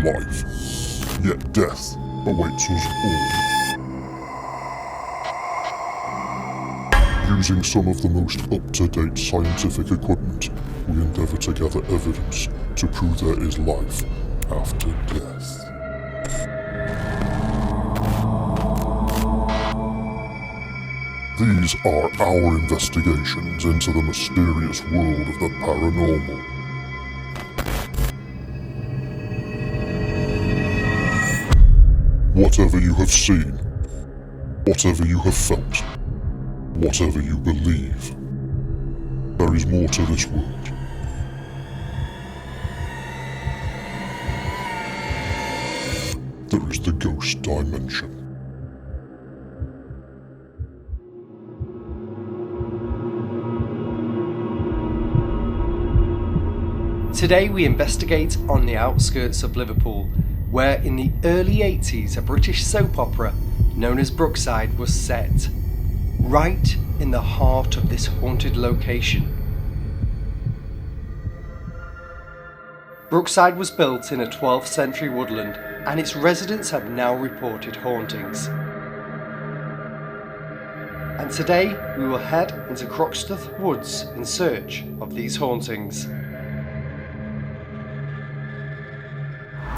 life, yet death awaits us all. Using some of the most up-to-date scientific equipment, we endeavour to gather evidence to prove there is life after death. These are our investigations into the mysterious world of the paranormal. Whatever you have seen, whatever you have felt, whatever you believe, there is more to this world. There is the ghost dimension. Today we investigate on the outskirts of Liverpool, where in the early 80s a British soap opera known as Brookside was set, right in the heart of this haunted location. Brookside was built in a 12th century woodland, and its residents have now reported hauntings. And today we will head into Croxteth Woods in search of these hauntings.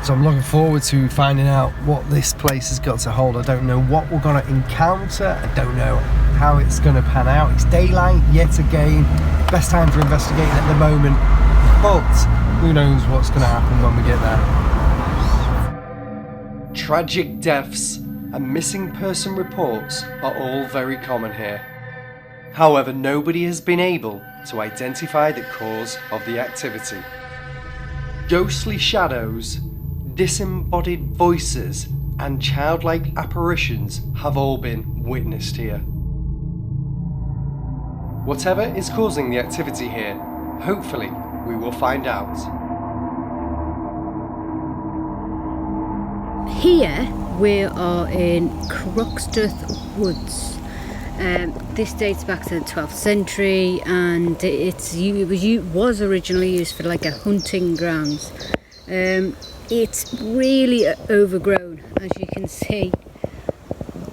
So I'm looking forward to finding out what this place has got to hold. I don't know what we're going to encounter. I don't know how it's going to pan out. It's daylight yet again. Best time for investigating at the moment. But who knows what's going to happen when we get there. Tragic deaths and missing person reports are all very common here. However, nobody has been able to identify the cause of the activity. Ghostly shadows, disembodied voices and childlike apparitions have all been witnessed here. Whatever is causing the activity here, hopefully we will find out. Here we are in Croxteth Woods. This dates back to the 12th century, and it was originally used for like a hunting grounds. It's really overgrown, as you can see,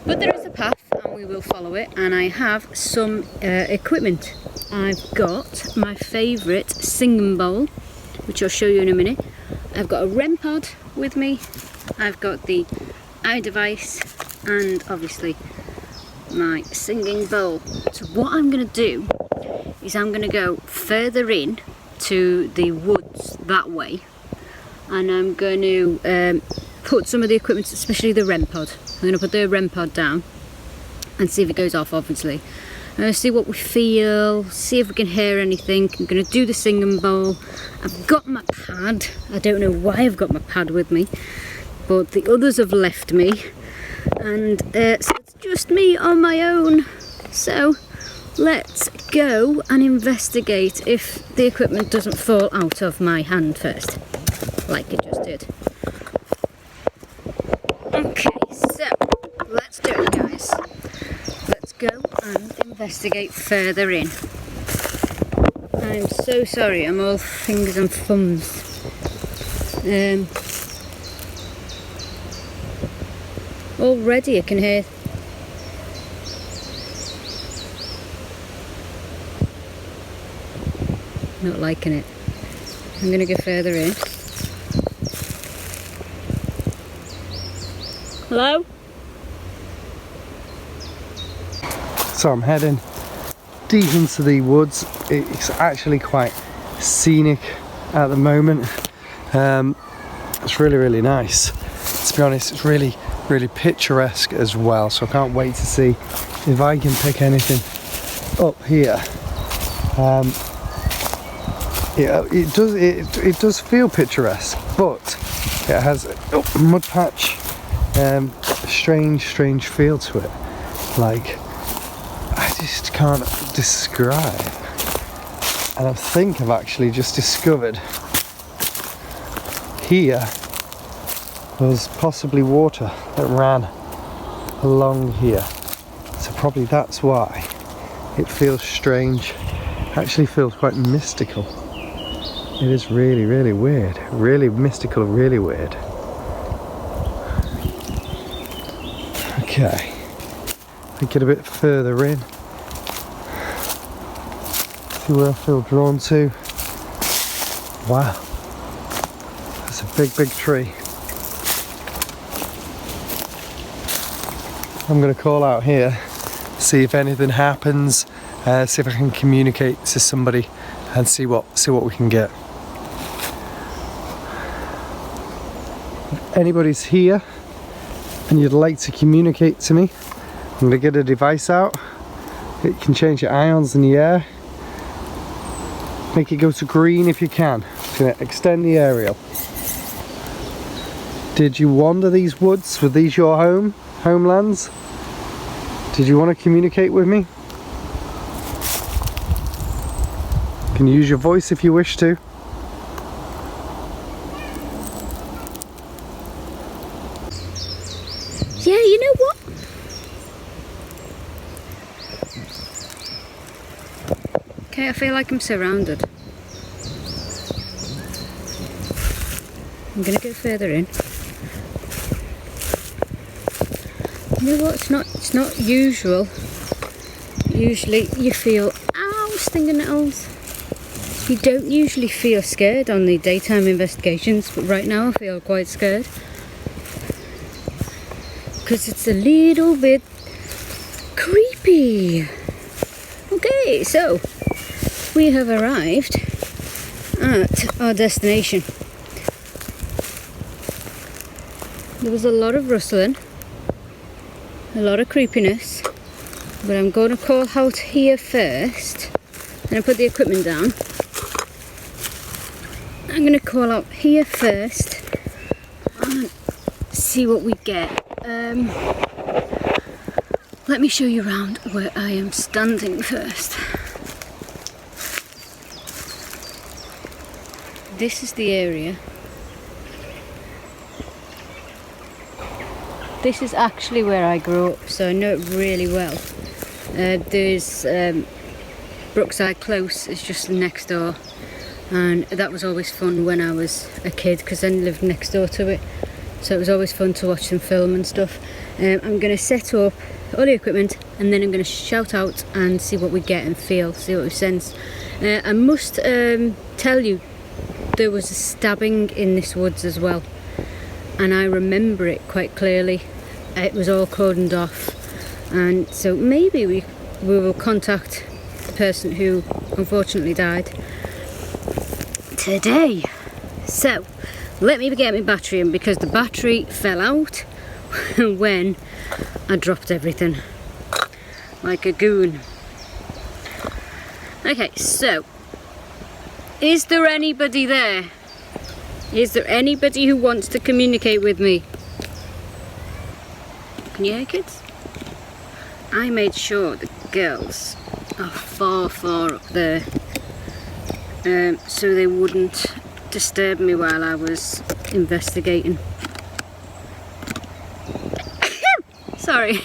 but there is a path and we will follow it, and I have some equipment. I've got my favourite singing bowl, which I'll show you in a minute. I've got a REM pod with me, I've got the iDevice, and obviously my singing bowl. So what I'm going to do is I'm going to go further in to the woods that way, and I'm going to put some of the equipment, especially the REM pod. I'm going to put the REM pod down and see if it goes off, obviously. I'm going to see what we feel, see if we can hear anything. I'm going to do the singing bowl. I've got my pad. I don't know why I've got my pad with me, but the others have left me, and so it's just me on my own. So let's go and investigate if the equipment doesn't fall out of my hand first, like it just did. Okay, so let's do it, guys. Let's go and investigate further in. I'm so sorry, I'm all fingers and thumbs. Already I can hear not liking it. I'm going to go further in. Hello? So I'm heading deep into the woods. It's actually quite scenic at the moment. It's really, really nice. To be honest, it's really, really picturesque as well. So I can't wait to see if I can pick anything up here. Yeah, it does feel picturesque, but it has a mud patch, strange feel to it. Like, I just can't describe. And I think I've actually just discovered here was possibly water that ran along here. So probably that's why it feels strange. Actually feels quite mystical. It is really, really weird. Really mystical, really weird. Okay, I get a bit further in. See where I feel drawn to. Wow, that's a big tree. I'm going to call out here, see if anything happens, see if I can communicate to somebody and see what we can get. If anybody's here and you'd like to communicate to me, I'm going to get a device out. It can change your ions in the air. Make it go to green if you can. It's going to extend the aerial. Did you wander these woods? Were these your homelands? Did you want to communicate with me? You can use your voice if you wish to. Yeah, you know what? Okay, I feel like I'm surrounded. I'm gonna go further in. You know what? It's not usual. Usually you feel, ow, stinging nettles. You don't usually feel scared on the daytime investigations, but right now I feel quite scared. Because it's a little bit creepy. Okay, so we have arrived at our destination. There was a lot of rustling, a lot of creepiness, but I'm going to call out here first. I'm going to put the equipment down. I'm going to call out here first and see what we get. Let me show you around where I am standing first. This is the area. This is actually where I grew up, so I know it really well. There's Brookside Close is just next door, and that was always fun when I was a kid because I lived next door to it, so it was always fun to watch them film and stuff. I'm going to set up all the equipment and then I'm going to shout out and see what we get and feel, see what we sense. I must tell you, there was a stabbing in this woods as well, and I remember it quite clearly. It was all cordoned off, and so maybe we will contact the person who unfortunately died today. So let me get my battery in, because the battery fell out when I dropped everything like a goon. Okay, so is there anybody there? Is there anybody who wants to communicate with me? Can you hear, kids? I made sure the girls are far up there, so they wouldn't disturb me while I was investigating. Sorry,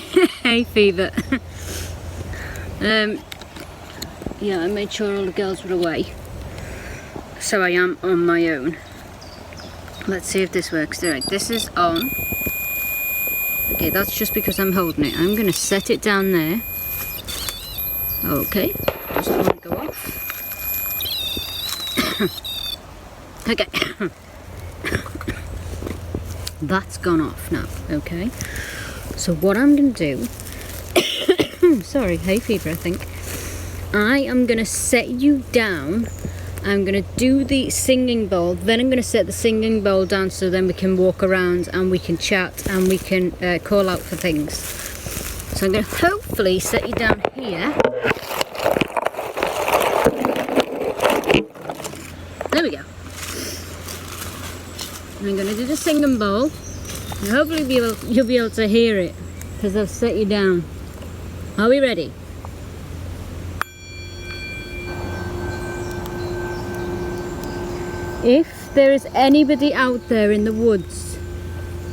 hay fever. Yeah, I made sure all the girls were away, so I am on my own. Let's see if this works. Alright, this is on. Okay, that's just because I'm holding it. I'm going to set it down there. Okay, doesn't want to go off. Okay. That's gone off now. Okay. So what I'm going to do... Sorry, hay fever I think. I am going to set you down. I'm going to do the singing bowl, then I'm going to set the singing bowl down so then we can walk around and we can chat and we can call out for things. So I'm going to hopefully set you down here. There we go. I'm going to do the singing bowl and hopefully you'll be able to hear it because I've set you down. Are we ready? If there is anybody out there in the woods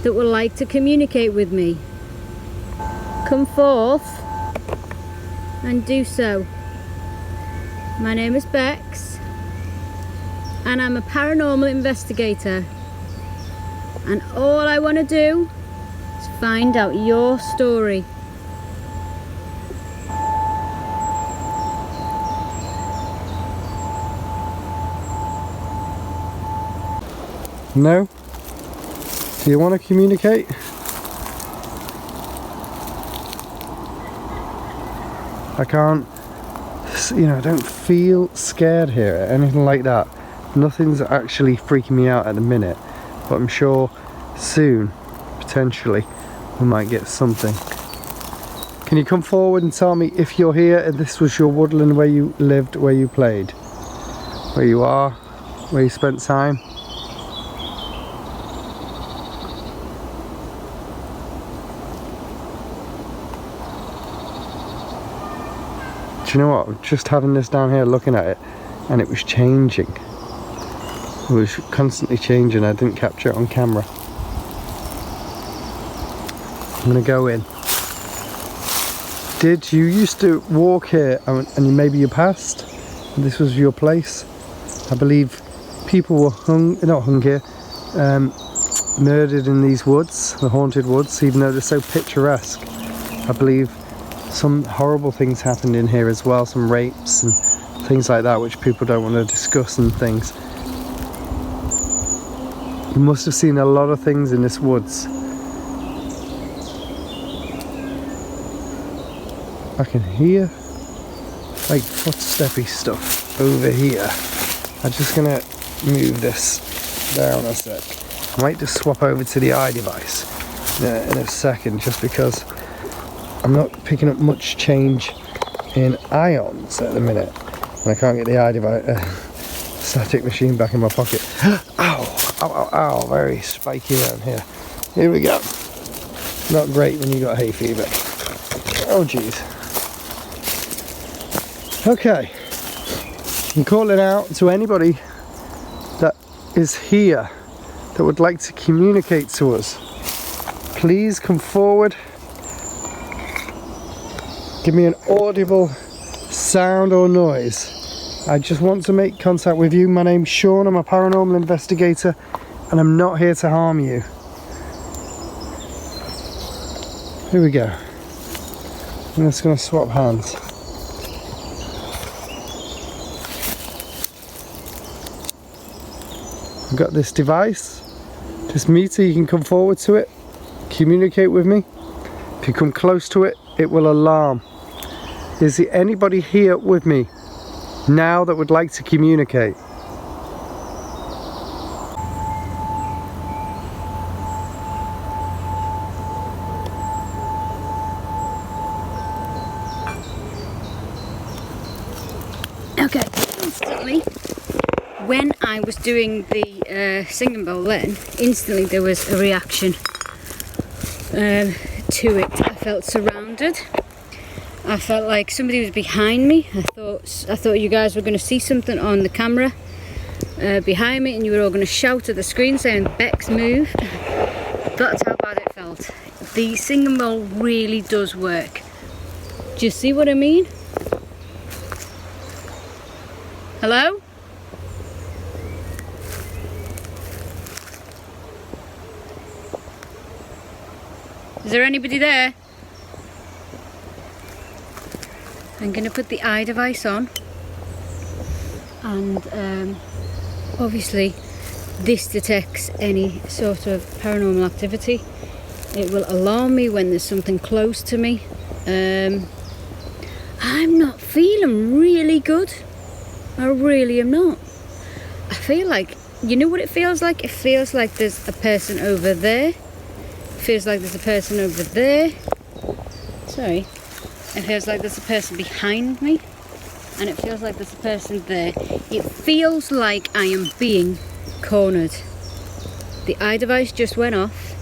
that would like to communicate with me, come forth and do so. My name is Bex and I'm a paranormal investigator, and all I want to do is find out your story. No? Do you want to communicate? I can't, you know, I don't feel scared here or anything like that. Nothing's actually freaking me out at the minute, but I'm sure soon, potentially, we might get something. Can you come forward and tell me if you're here and this was your woodland where you lived, where you played, where you are, where you spent time? Do you know what? I'm just having this down here looking at it, and it was changing. It was constantly changing. I didn't capture it on camera. I'm gonna go in. Did you used to walk here and maybe you passed? This was your place? I believe people were not hung here, murdered in these woods, the haunted woods, even though they're so picturesque. I believe some horrible things happened in here as well, some rapes and things like that, which people don't want to discuss and things. You must have seen a lot of things in this woods. I can hear like footsteppy stuff over here. I'm just gonna move this down a sec. I might just swap over to the eye device in a second, just because I'm not picking up much change in ions at the minute, and I can't get the eye device static machine back in my pocket. Ow, ow, ow, ow, very spiky around here. Here we go. Not great when you got hay fever. Oh geez. Okay, I'm calling out to anybody that is here that would like to communicate to us. Please come forward. Give me an audible sound or noise. I just want to make contact with you. My name's Sean, I'm a paranormal investigator, and I'm not here to harm you. Here we go. I'm just going to swap hands. I've got this device, this meter. You can come forward to it, communicate with me. If you come close to it, it will alarm. Is there anybody here with me now that would like to communicate? Okay, instantly, when I was doing the singing bowl then, instantly there was a reaction to it. I felt surrounded. I felt like somebody was behind me. I thought you guys were going to see something on the camera behind me, and you were all going to shout at the screen saying, "Bex, move." That's how bad it felt. The singing bowl really does work. Do you see what I mean? Hello? Is there anybody there? I'm going to put the eye device on, and obviously this detects any sort of paranormal activity. It will alarm me when there's something close to me. I'm not feeling really good. I really am not. I feel like, you know what it feels like? It feels like there's a person over there. It feels like there's a person over there. Sorry. It feels like there's a person behind me, and it feels like there's a person there. It feels like I am being cornered. The eye device just went off.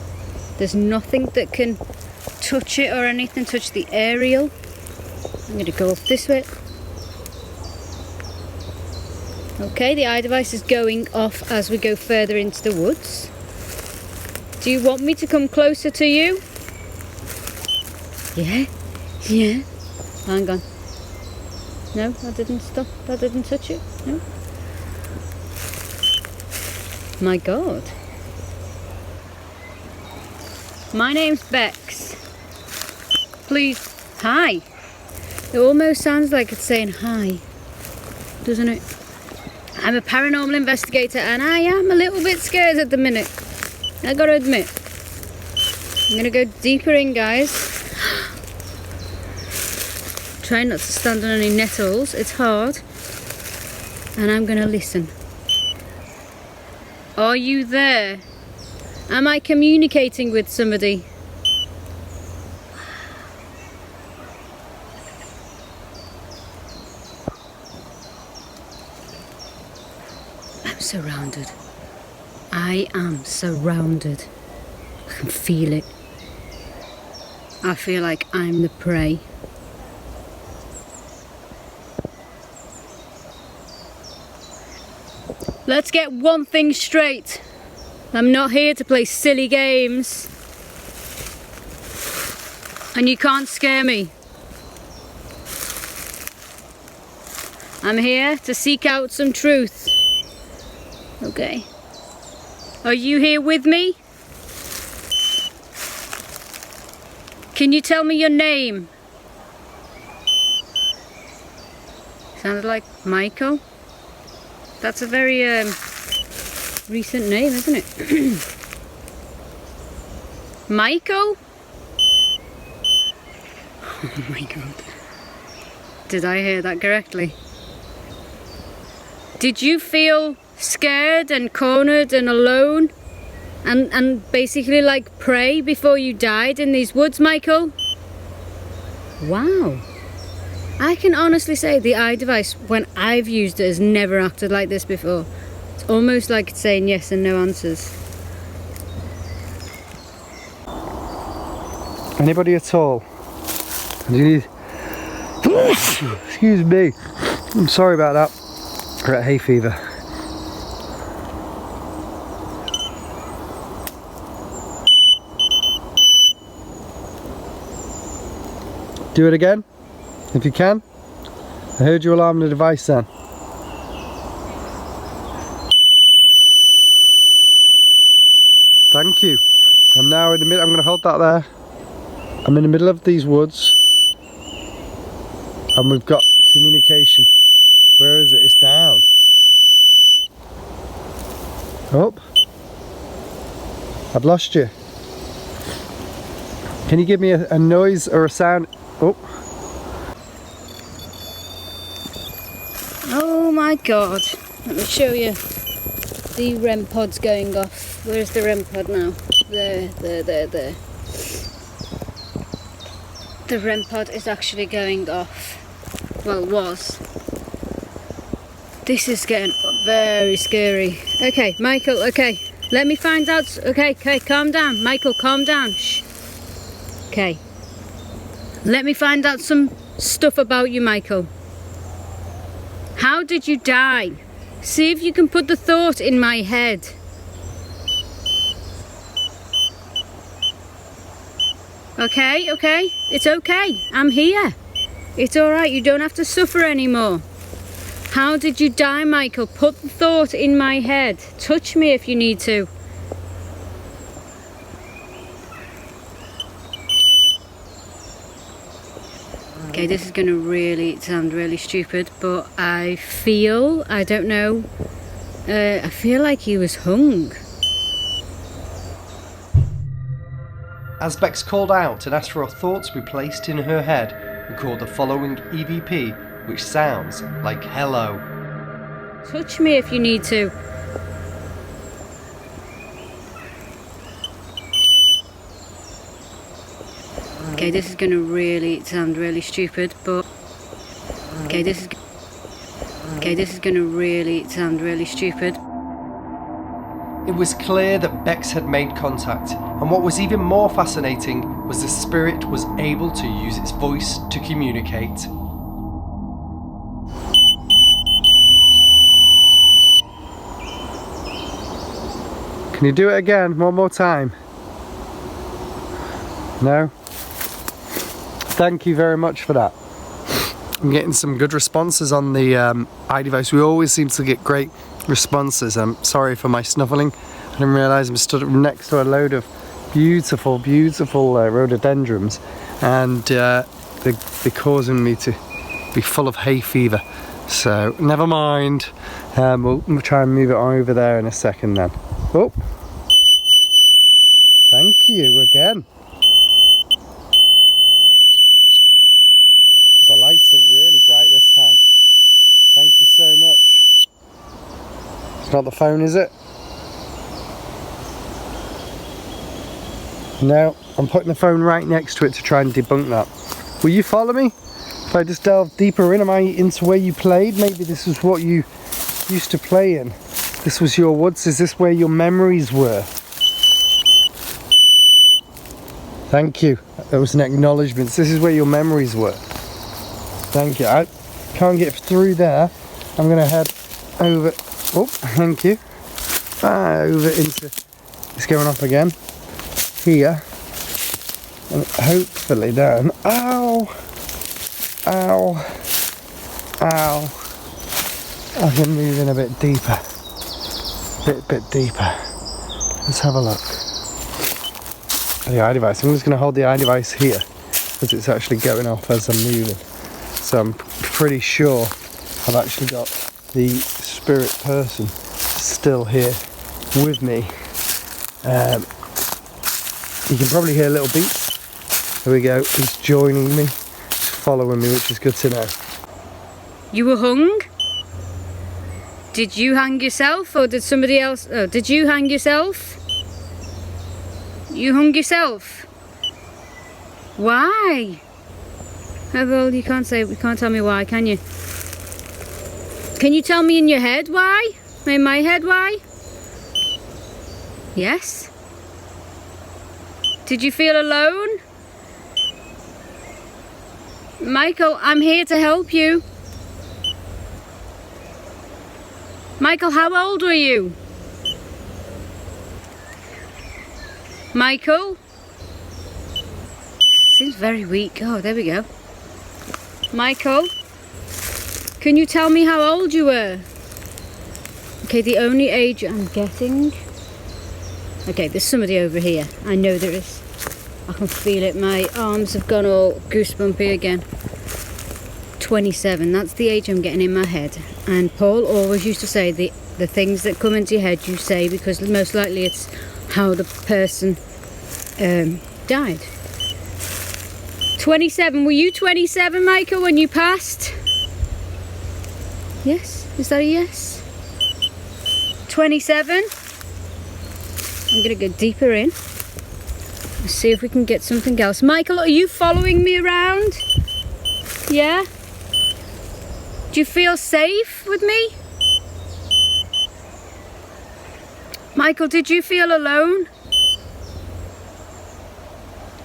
There's nothing that can touch it or anything, touch the aerial. I'm going to go up this way. Okay, the eye device is going off as we go further into the woods. Do you want me to come closer to you? Yeah? Yeah. Hang on. No, that didn't stop. That didn't touch it. No. My God. My name's Bex. Please, hi. It almost sounds like it's saying hi, doesn't it? I'm a paranormal investigator and I am a little bit scared at the minute. I gotta admit. I'm gonna go deeper in, guys. Try not to stand on any nettles, it's hard. And I'm gonna listen. Are you there? Am I communicating with somebody? I'm surrounded. I am surrounded. I can feel it. I feel like I'm the prey. Let's get one thing straight. I'm not here to play silly games. And you can't scare me. I'm here to seek out some truth. Okay. Are you here with me? Can you tell me your name? Sounded like Michael. That's a very recent name, isn't it? Michael? Oh my god. Did I hear that correctly? Did you feel scared and cornered and alone and basically like prey before you died in these woods, Michael? Wow. I can honestly say the eye device, when I've used it, has never acted like this before. It's almost like it's saying yes and no answers. Anybody at all? Do you need... Excuse me. I'm sorry about that. We're at hay fever. Do it again, if you can. I heard you alarm the device then. Thank you. I'm now in the middle, I'm going to hold that there. I'm in the middle of these woods. And we've got communication. Where is it? It's down. Up. I've lost you. Can you give me a noise or a sound? Oh. Oh my god. Let me show you. The REM pod's going off. Where's the REM pod now? There. The REM pod is actually going off. Well, it was. This is getting very scary. Okay, Michael, okay. Let me find out. Okay, calm down. Michael, calm down. Shh. Okay. Let me find out some stuff about you, Michael. How did you die? See if you can put the thought in my head. Okay. It's okay. I'm here. It's alright. You don't have to suffer anymore. How did you die, Michael? Put the thought in my head. Touch me if you need to. Okay, this is going to really sound really stupid, but I feel, I don't know, I feel like he was hung. As Bex called out and asked for her thoughts to be placed in her head, we called the following EVP, which sounds like hello. Touch me if you need to. Okay, this is going to really sound really stupid, but okay, this is going to really sound really stupid. It was clear that Bex had made contact, and what was even more fascinating was the spirit was able to use its voice to communicate. Can you do it again, one more time? No? Thank you very much for that. I'm getting some good responses on the iDevice. We always seem to get great responses. I'm sorry for my snuffling. I didn't realise I'm stood next to a load of beautiful, beautiful rhododendrons, and they're causing me to be full of hay fever. So never mind. We'll try and move it over there in a second then. Oh, thank you again. The lights are really bright this time. Thank you so much. It's not the phone, is it? No, I'm putting the phone right next to it to try and debunk that. Will you follow me? If I just delve deeper in, am I into where you played? Maybe this was what you used to play in. This was your woods. Is this where your memories were? Thank you. That was an acknowledgement. This is where your memories were. Thank you. I can't get through there. I'm going to head over. Oh, thank you. Over into. It's going off again. Here. And hopefully then. Ow! Ow! Ow! I can move in a bit deeper. Bit deeper. Let's have a look. The eye device. I'm just going to hold the eye device here because it's actually going off as I'm moving. So I'm pretty sure I've actually got the spirit person still here with me. You can probably hear little beats. There we go. He's joining me. He's following me, which is good to know. You were hung? Did you hang yourself or did somebody else? Oh, did you hang yourself? You hung yourself? Why? Oh, well, you can't tell me why, can you? Can you tell me in your head why? In my head why? Yes? Did you feel alone? Michael, I'm here to help you. Michael, how old were you? Michael? Seems very weak. Oh, there we go. Michael? Can you tell me how old you were? Okay, the only age I'm getting... Okay, there's somebody over here. I know there is. I can feel it. My arms have gone all goosebumpy again. 27, that's the age I'm getting in my head. And Paul always used to say the things that come into your head you say because most likely it's how the person died. 27, were you 27, Michael, when you passed? Yes, is that a yes? 27. I'm gonna go deeper in. Let's see if we can get something else. Michael, are you following me around? Yeah? Do you feel safe with me? Michael, did you feel alone?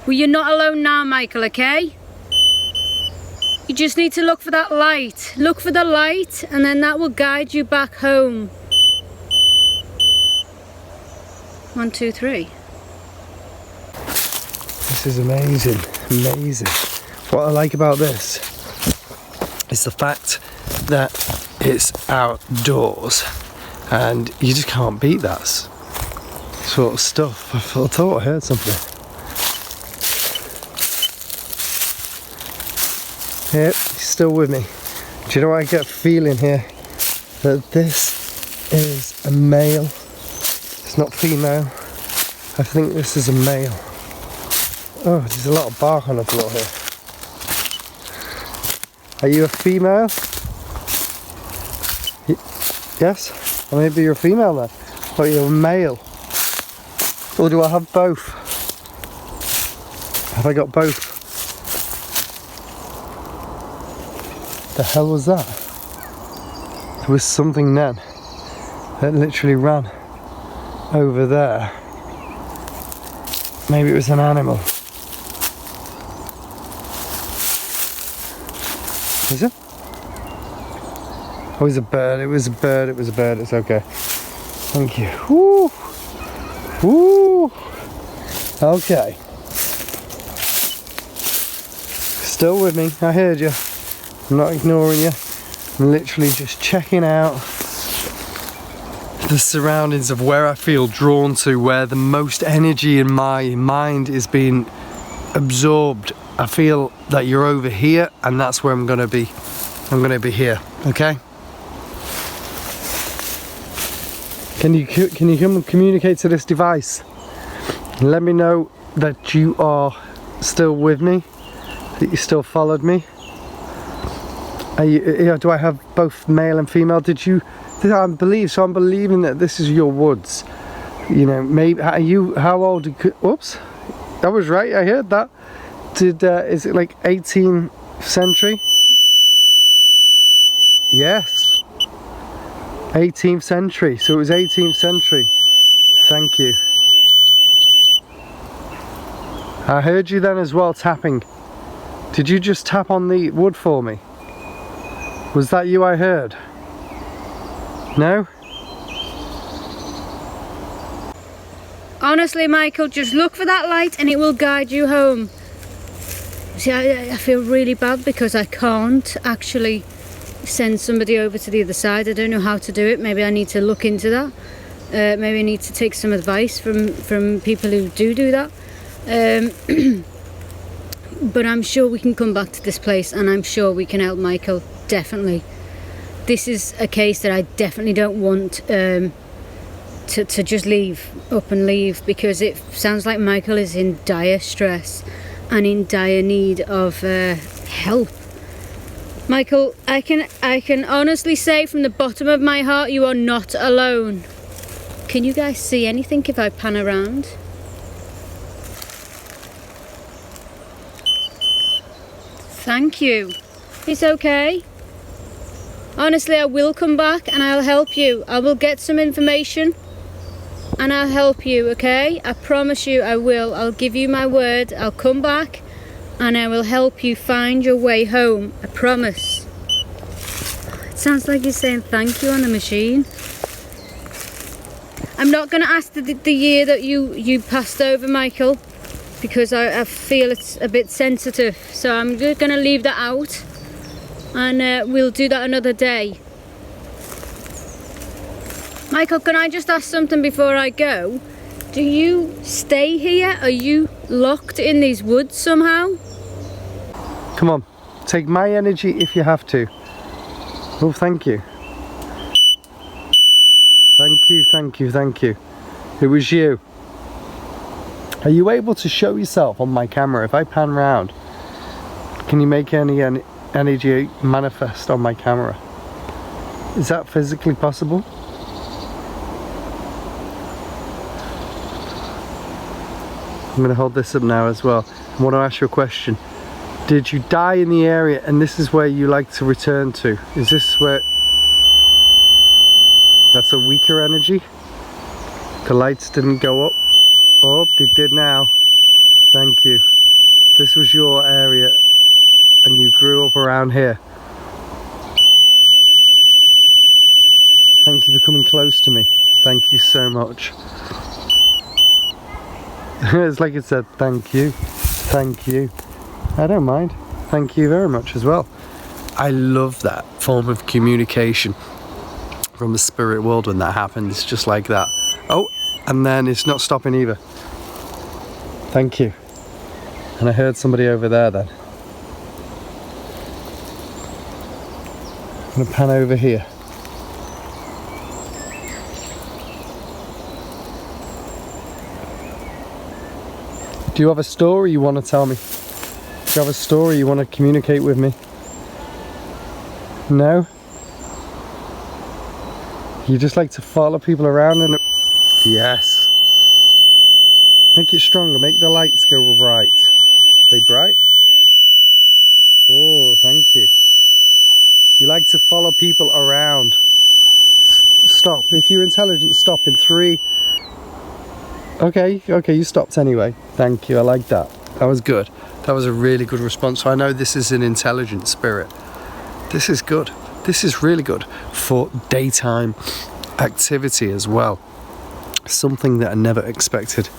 Well, you're not alone now, Michael, okay? You just need to look for that light. Look for the light and then that will guide you back home. 1, 2, 3. This is amazing, amazing. What I like about this is the fact that it's outdoors and you just can't beat that sort of stuff. I thought I heard something. Yep, he's still with me. Do you know what I get a feeling here? That this is a male. It's not female. I think this is a male. Oh, there's a lot of bark on the floor here. Are you a female? Yes? Or maybe you're a female then. Or you're a male. Or do I have both? Have I got both? The hell was that? There was something then that literally ran over there. Maybe it was an animal. Is it? Oh, it was a bird. It was a bird. It was a bird. It's okay. Thank you. Woo! Woo! Okay. Still with me. I heard you. I'm not ignoring you. I'm literally just checking out the surroundings of where I feel drawn to, where the most energy in my mind is being absorbed. I feel that you're over here, and that's where I'm gonna be. I'm gonna be here, okay? Can you come communicate to this device? Let me know that you are still with me, that you still followed me. Are you, do I have both male and female? I'm believing that this is your woods. You know, maybe, how old, whoops, that was right, I heard that. Is it like 18th century? Yes. 18th century, so it was 18th century. Thank you. I heard you then as well tapping. Did you just tap on the wood for me? Was that you I heard? No? Honestly, Michael, just look for that light and it will guide you home. See, I feel really bad because I can't actually send somebody over to the other side. I don't know how to do it. Maybe I need to look into that. Maybe I need to take some advice from people who do that. But I'm sure we can come back to this place, and I'm sure we can help Michael, definitely. This is a case that I definitely don't want to just leave up and leave, because it sounds like Michael is in dire stress and in dire need of help. Michael, I can honestly say from the bottom of my heart, you are not alone. Can you guys see anything if I pan around? Thank you. It's okay. Honestly, I will come back and I'll help you. I will get some information and I'll help you, okay? I promise you I will. I'll give you my word. I'll come back and I will help you find your way home. I promise. It sounds like you're saying thank you on the machine. I'm not going to ask the year that you passed over, Michael, because I feel it's a bit sensitive. So I'm just going to leave that out, and we'll do that another day. Michael, can I just ask something before I go? Do you stay here? Are you locked in these woods somehow? Come on, take my energy if you have to. Oh, thank you. Thank you, thank you, thank you. It was you. Are you able to show yourself on my camera? If I pan round, can you make any energy manifest on my camera? Is that physically possible? I'm going to hold this up now as well. I want to ask you a question. Did you die in the area and this is where you like to return to? Is this where... That's a weaker energy? The lights didn't go up? Oh, they did now. Thank you. This was your area and you grew up around here. Thank you for coming close to me. Thank you so much. It's like it said, thank you. Thank you. I don't mind. Thank you very much as well. I love that form of communication from the spirit world when that happens, just like that. Oh, and then it's not stopping either. Thank you. And I heard somebody over there then. I'm going to pan over here. Do you have a story you want to tell me? Do you have a story you want to communicate with me? No? You just like to follow people around and... Yes. Make it stronger, make the lights go bright. Are they bright? Oh, thank you. You like to follow people around. Stop. If you're intelligent, stop in 3. Okay, you stopped anyway. Thank you, I like that. That was good. That was a really good response. So I know this is an intelligent spirit. This is good. This is really good for daytime activity as well. Something that I never expected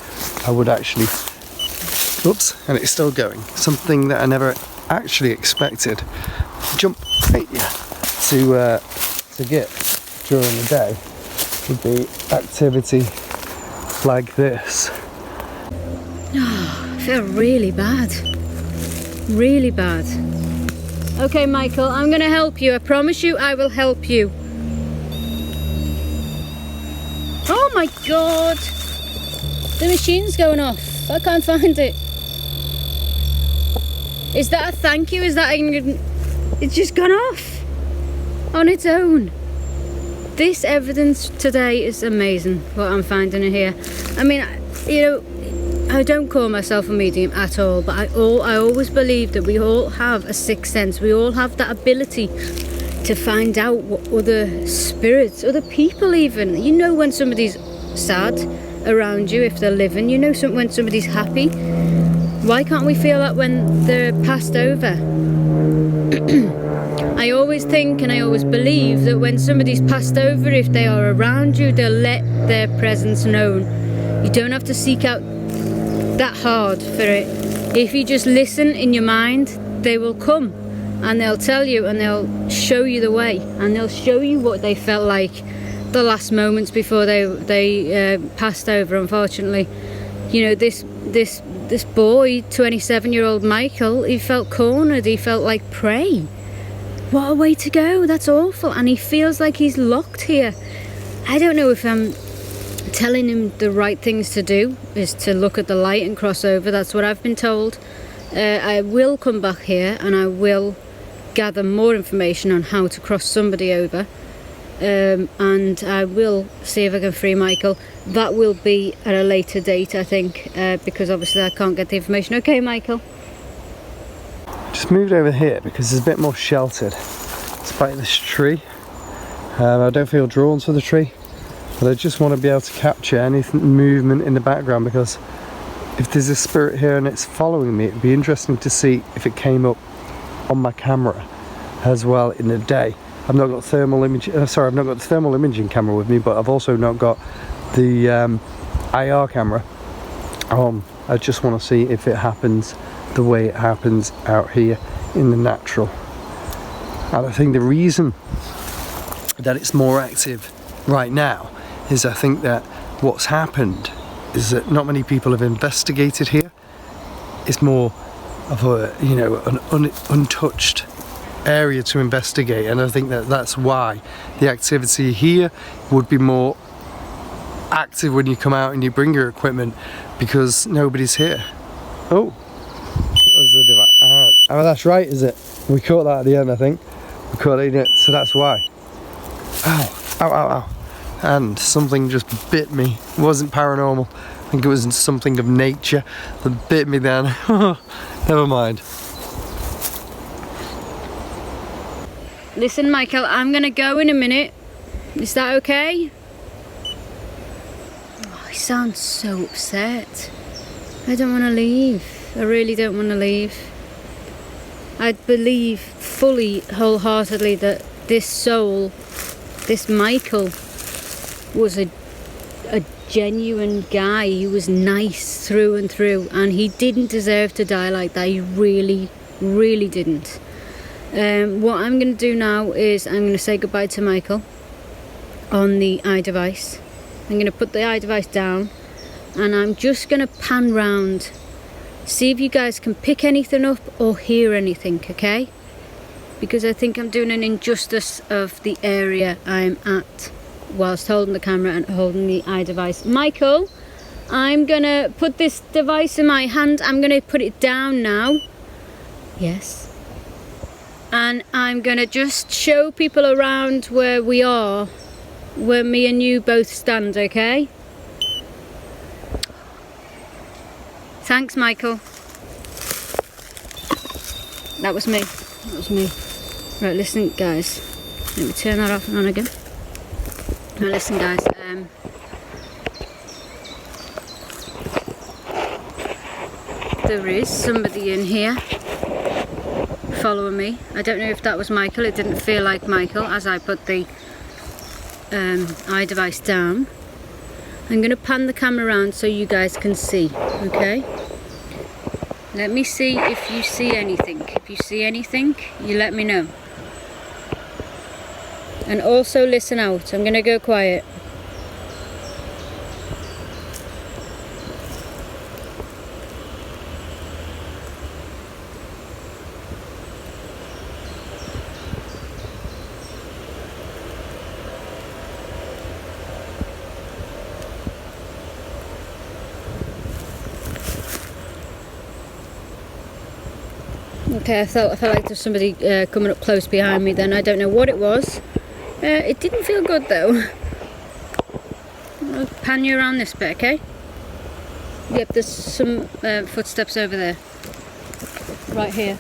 I would actually... Oops, and it's still going. Something that I never actually expected to get during the day. would be activity like this. I feel really bad. Really bad. Okay, Michael, I'm gonna help you. I promise you I will help you. Oh my god! The machine's going off. I can't find it. Is that a thank you? Is that it's just gone off on its own. This evidence today is amazing, what I'm finding in here. I mean, you know, I don't call myself a medium at all, but I always believe that we all have a sixth sense. We all have that ability to find out what other spirits, other people even. You know when somebody's sad around you, if they're living. You know when somebody's happy. Why can't we feel that when they're passed over? I always think and I always believe that when somebody's passed over, if they are around you, they'll let their presence known. You don't have to seek out that hard for it. If you just listen in your mind, they will come and they'll tell you and they'll show you the way, and they'll show you what they felt like the last moments before they passed over. Unfortunately, you know, this boy, 27-year-old Michael, he felt cornered. He felt like prey. What a way to go. That's awful. And he feels like he's locked here. I don't know if I'm telling him the right things to do is to look at the light and cross over. That's what I've been told. I will come back here and I will gather more information on how to cross somebody over, and I will see if I can free Michael. That will be at a later date, I think, because obviously I can't get the information. Okay, Michael. Just moved over here because it's a bit more sheltered despite this tree. I don't feel drawn to the tree, but I just want to be able to capture any movement in the background, because if there's a spirit here and it's following me, it'd be interesting to see if it came up on my camera as well in the day. I've not got thermal image. Sorry, I've not got the thermal imaging camera with me, but I've also not got the IR camera. I just want to see if it happens the way it happens out here in the natural. And I think the reason that it's more active right now is I think that what's happened is that not many people have investigated here. It's more of a, you know, an untouched area to investigate, and I think that that's why the activity here would be more active when you come out and you bring your equipment, because nobody's here. Oh, oh, that's right, is it? We caught that at the end, I think. We caught it, so that's why. Ow, ow, ow, ow. And something just bit me. It wasn't paranormal. I think it was something of nature that bit me then. Never mind. Listen, Michael, I'm gonna go in a minute. Is that okay? Oh, he sounds so upset. I don't want to leave. I really don't want to leave. I believe fully, wholeheartedly, that this soul, this Michael, was a genuine guy. He was nice through and through, and he didn't deserve to die like that. He really, really didn't. What I'm going to do now is I'm going to say goodbye to Michael on the iDevice. I'm going to put the iDevice down and I'm just going to pan round, see if you guys can pick anything up or hear anything, okay? Because I think I'm doing an injustice of the area I'm at whilst holding the camera and holding the iDevice. Michael, I'm going to put this device in my hand. I'm going to put it down now. Yes. And I'm gonna just show people around where we are, where me and you both stand, okay? Thanks, Michael. That was me. That was me. Right, listen, guys. Let me turn that off and on again. Now, listen, guys. There is somebody in here following me. I don't know if that was Michael. It didn't feel like Michael as I put the iDevice down. I'm going to pan the camera around so you guys can see, okay? Let me see if you see anything. If you see anything, you let me know. And also listen out. I'm going to go quiet. Okay, I felt like there's somebody coming up close behind me then. I don't know what it was. It didn't feel good though. I'll pan you around this bit, okay? Yep, there's some footsteps over there. Right here.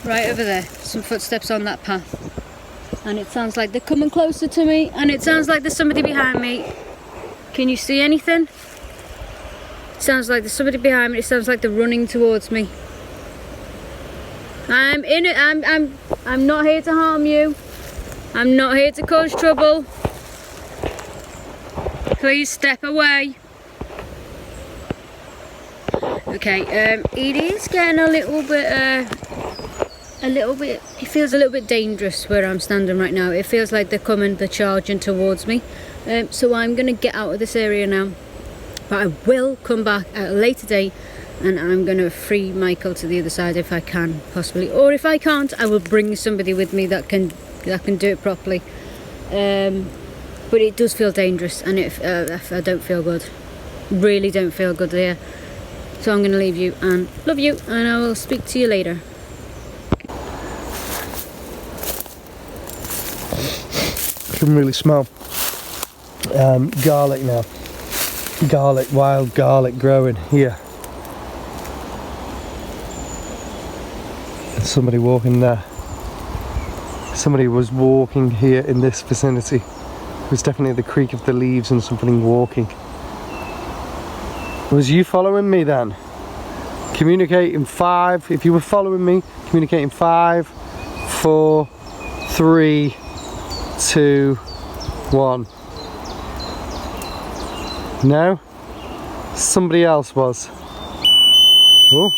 Right over there. Some footsteps on that path. And it sounds like they're coming closer to me, and it sounds like there's somebody behind me. Can you see anything? It sounds like there's somebody behind me. It sounds like they're running towards me. I'm in it. I'm not here to harm you. I'm not here to cause trouble. Please step away. Okay, it is getting a little bit, it feels a little bit dangerous where I'm standing right now. It feels like they're charging towards me. So I'm going to get out of this area now. But I will come back at a later date, and I'm going to free Michael to the other side if I can, possibly. Or if I can't, I will bring somebody with me that can do it properly. But it does feel dangerous, and I don't feel good. Really don't feel good there. So I'm going to leave you and love you, and I will speak to you later. I can really smell garlic now. Wild garlic growing here. There's somebody walking there. Somebody was walking here in this vicinity. It was definitely the creak of the leaves and something walking. Was you following me then? Communicate in 5. If you were following me, communicate in 5, 4, 3, 2, 1. No? Somebody else was. Oh.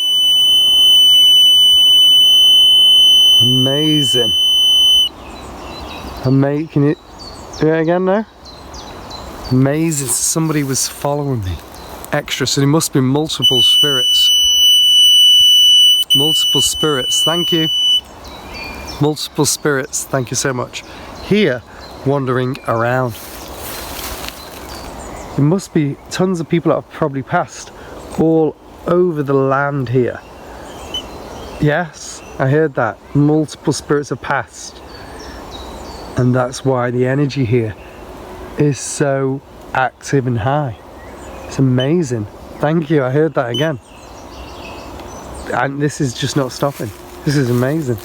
Amazing. Can you do it again now? Amazing. Somebody was following me. Extra, so there must be multiple spirits. Multiple spirits, thank you. Multiple spirits, thank you so much. Here, wandering around. There must be tons of people that have probably passed all over the land here. Yes, I heard that. Multiple spirits have passed. And that's why the energy here is so active and high. It's amazing. Thank you, I heard that again. And this is just not stopping. This is amazing.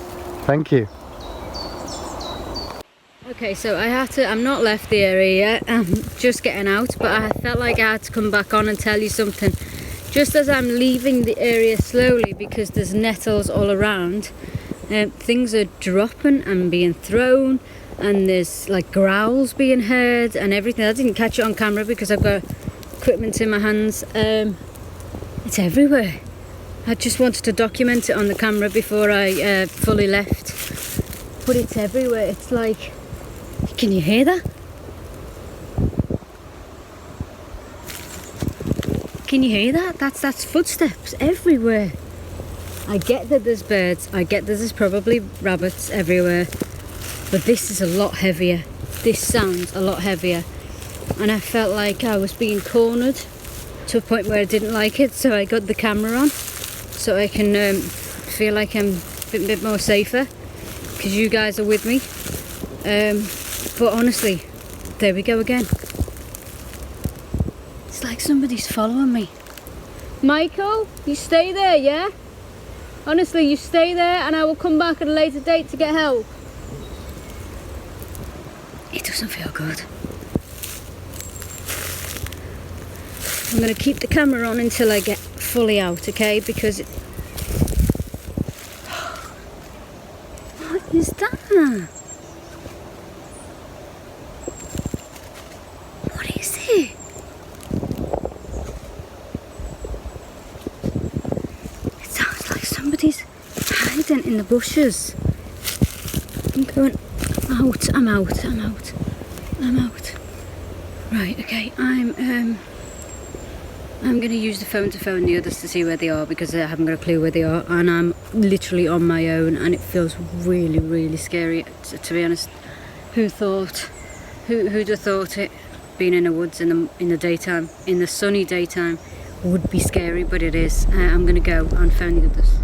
Thank you. Okay, so I'm not left the area yet. I'm just getting out, but I felt like I had to come back on and tell you something. Just as I'm leaving the area slowly, because there's nettles all around, things are dropping and being thrown, and there's like growls being heard and everything. I didn't catch it on camera because I've got equipment in my hands. It's everywhere. I just wanted to document it on the camera before I fully left. But it's everywhere. It's like, can you hear that? Can you hear that? That's footsteps everywhere. I get that there's birds. I get that there's probably rabbits everywhere. But this is a lot heavier. This sounds a lot heavier. And I felt like I was being cornered to a point where I didn't like it. So I got the camera on so I can feel like I'm a bit more safer. Because you guys are with me. But honestly, there we go again. It's like somebody's following me. Michael, you stay there, yeah? Honestly, you stay there and I will come back at a later date to get help. It doesn't feel good. I'm going to keep the camera on until I get fully out, okay? Because what is that? What is it? It sounds like somebody's hiding in the bushes. I'm going out. I'm out. Right, okay, I'm going to use the phone to phone the others to see where they are, because I haven't got a clue where they are, and I'm literally on my own, and it feels really, really scary, to be honest. Who'd have thought it, being in the woods in the daytime, in the sunny daytime, would be scary, but it is. I'm going to go and phone the others.